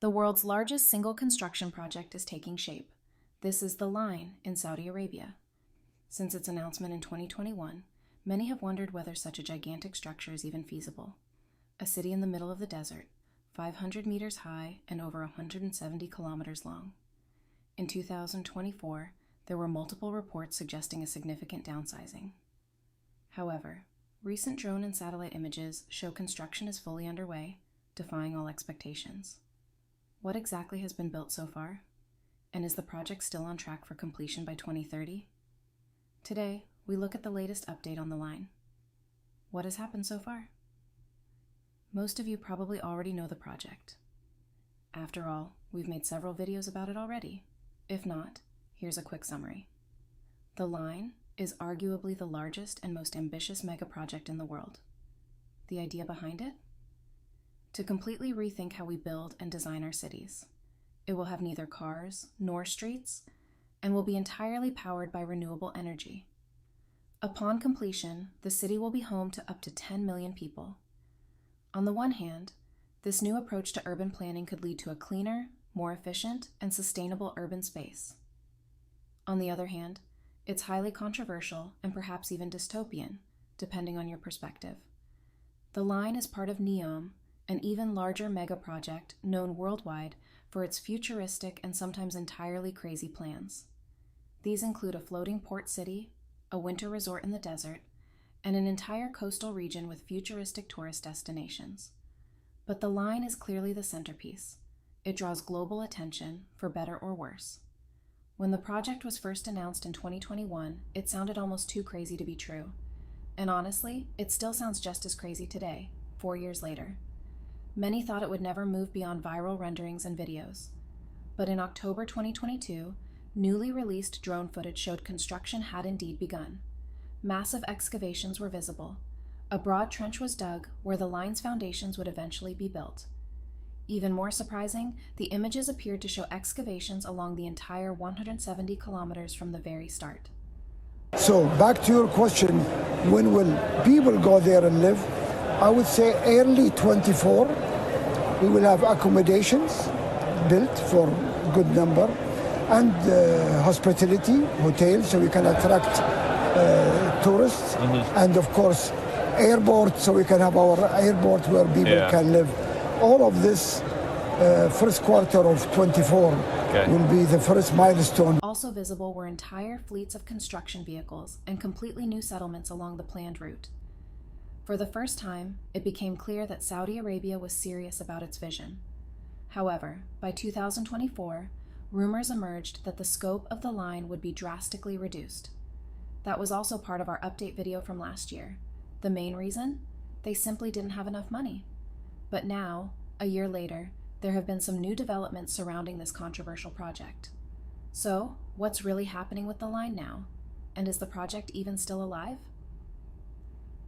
The world's largest single construction project is taking shape. This is the Line in Saudi Arabia. Since its announcement in 2021, many have wondered whether such a gigantic structure is even feasible. A city in the middle of the desert, 500 meters high and over 170 kilometers long. In 2024, there were multiple reports suggesting a significant downsizing. However, recent drone and satellite images show construction is fully underway, defying all expectations. What exactly has been built so far? And is the project still on track for completion by 2030? Today, we look at the latest update on the Line. What has happened so far? Most of you probably already know the project. After all, we've made several videos about it already. If not, here's a quick summary. The Line is arguably the largest and most ambitious megaproject in the world. The idea behind it? To completely rethink how we build and design our cities. It will have neither cars nor streets, and will be entirely powered by renewable energy. Upon completion, the city will be home to up to 10 million people. On the one hand, this new approach to urban planning could lead to a cleaner, more efficient, and sustainable urban space. On the other hand, it's highly controversial and perhaps even dystopian, depending on your perspective. The Line is part of Neom, an even larger megaproject known worldwide for its futuristic and sometimes entirely crazy plans. These include a floating port city, a winter resort in the desert, and an entire coastal region with futuristic tourist destinations. But the Line is clearly the centerpiece. It draws global attention, for better or worse. When the project was first announced in 2021, it sounded almost too crazy to be true. And honestly, it still sounds just as crazy today, 4 years later. Many thought it would never move beyond viral renderings and videos. But in October 2022, newly released drone footage showed construction had indeed begun. Massive excavations were visible. A broad trench was dug where the Line's foundations would eventually be built. Even more surprising, the images appeared to show excavations along the entire 170 kilometers from the very start. So back to your question, when will people go there and live? I would say early 24. We will have accommodations built for a good number, and hospitality, hotels, so we can attract tourists, and of course airport, so we can have our airport where people can live. All of this first quarter of 24 will be the first milestone. Also visible were entire fleets of construction vehicles and completely new settlements along the planned route. For the first time, it became clear that Saudi Arabia was serious about its vision. However, by 2024, rumors emerged that the scope of the Line would be drastically reduced. That was also part of our update video from last year. The main reason? They simply didn't have enough money. But now, a year later, there have been some new developments surrounding this controversial project. So, what's really happening with the Line now? And is the project even still alive?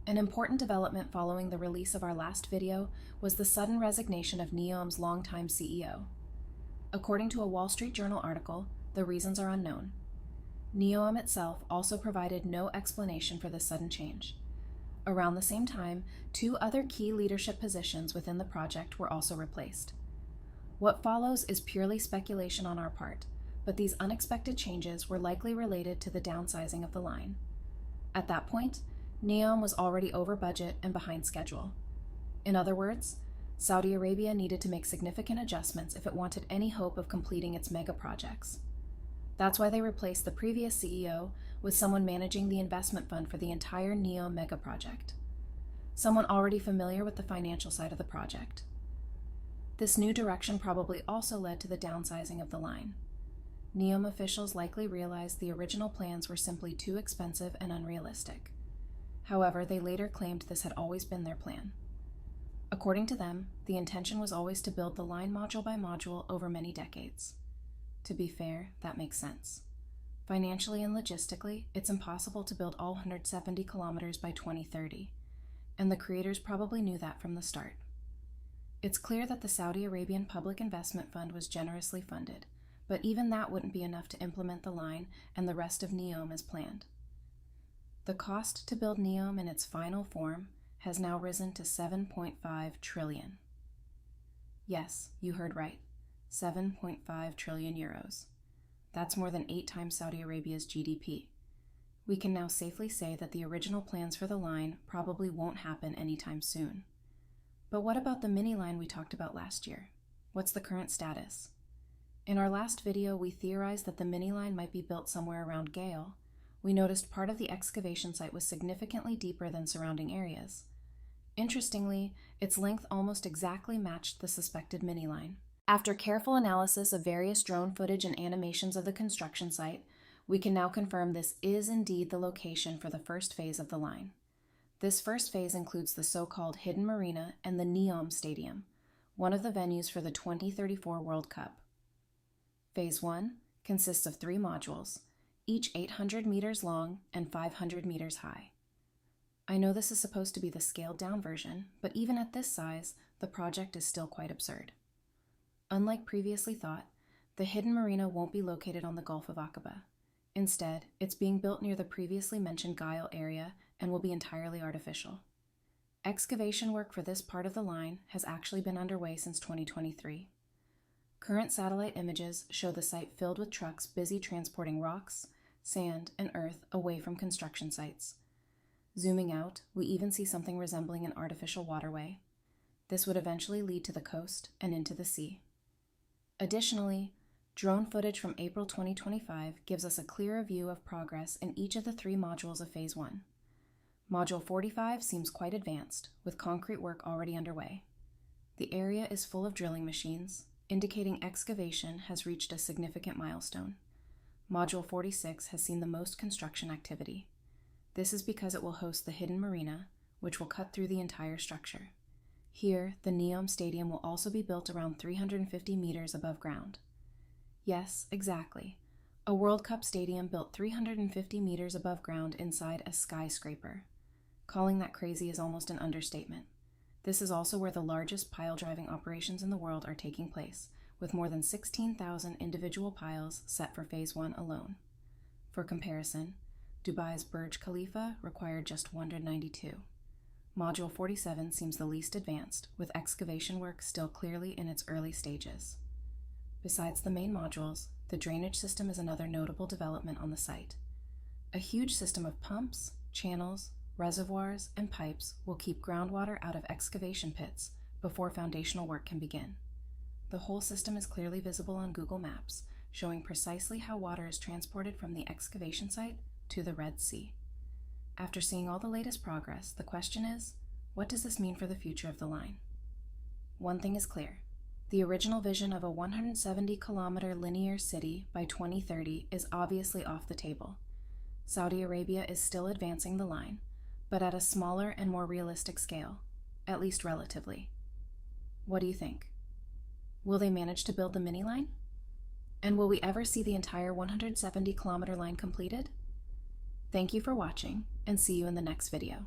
An important development following the release of our last video was the sudden resignation of Neom's longtime CEO. According to a Wall Street Journal article, the reasons are unknown. Neom itself also provided no explanation for this sudden change. Around the same time, 2 other key leadership positions within the project were also replaced. What follows is purely speculation on our part, but these unexpected changes were likely related to the downsizing of the Line. At that point, Neom was already over budget and behind schedule. In other words, Saudi Arabia needed to make significant adjustments if it wanted any hope of completing its mega projects. That's why they replaced the previous CEO with someone managing the investment fund for the entire Neom mega project. Someone already familiar with the financial side of the project. This new direction probably also led to the downsizing of the Line. Neom officials likely realized the original plans were simply too expensive and unrealistic. However, they later claimed this had always been their plan. According to them, the intention was always to build the Line module by module over many decades. To be fair, that makes sense. Financially and logistically, it's impossible to build all 170 kilometers by 2030, and the creators probably knew that from the start. It's clear that the Saudi Arabian Public Investment Fund was generously funded, but even that wouldn't be enough to implement the Line and the rest of Neom as planned. The cost to build Neom in its final form has now risen to $7.5 trillion. Yes, you heard right, 7.5 trillion euros. That's more than 8 times Saudi Arabia's GDP. We can now safely say that the original plans for the line probably won't happen anytime soon. But what about the mini line we talked about last year? What's the current status? In our last video, we theorized that the mini line might be built somewhere around Gale. We noticed part of the excavation site was significantly deeper than surrounding areas. Interestingly, its length almost exactly matched the suspected mini line. After careful analysis of various drone footage and animations of the construction site, we can now confirm this is indeed the location for the first phase of the line. This first phase includes the so-called Hidden Marina and the Neom Stadium, one of the venues for the 2034 World Cup. Phase 1 consists of 3 modules, each 800 meters long and 500 meters high. I know this is supposed to be the scaled-down version, but even at this size, the project is still quite absurd. Unlike previously thought, the Hidden Marina won't be located on the Gulf of Aqaba. Instead, it's being built near the previously mentioned Gile area and will be entirely artificial. Excavation work for this part of the line has actually been underway since 2023. Current satellite images show the site filled with trucks busy transporting rocks, sand, and earth away from construction sites. Zooming out, we even see something resembling an artificial waterway. This would eventually lead to the coast and into the sea. Additionally, drone footage from April 2025 gives us a clearer view of progress in each of the 3 modules of Phase 1. Module 45 seems quite advanced, with concrete work already underway. The area is full of drilling machines, indicating excavation has reached a significant milestone. Module 46 has seen the most construction activity. This is because it will host the Hidden Marina, which will cut through the entire structure. Here, the Neom Stadium will also be built around 350 meters above ground. Yes, exactly. A World Cup stadium built 350 meters above ground inside a skyscraper. Calling that crazy is almost an understatement. This is also where the largest pile driving operations in the world are taking place, with more than 16,000 individual piles set for Phase 1 alone. For comparison, Dubai's Burj Khalifa required just 192. Module 47 seems the least advanced, with excavation work still clearly in its early stages. Besides the main modules, the drainage system is another notable development on the site. A huge system of pumps, channels, reservoirs, and pipes will keep groundwater out of excavation pits before foundational work can begin. The whole system is clearly visible on Google Maps, showing precisely how water is transported from the excavation site to the Red Sea. After seeing all the latest progress, the question is, what does this mean for the future of the line? One thing is clear. The original vision of a 170-kilometer linear city by 2030 is obviously off the table. Saudi Arabia is still advancing the line, but at a smaller and more realistic scale, at least relatively. What do you think? Will they manage to build the mini line? And will we ever see the entire 170-kilometer line completed? Thank you for watching, and see you in the next video.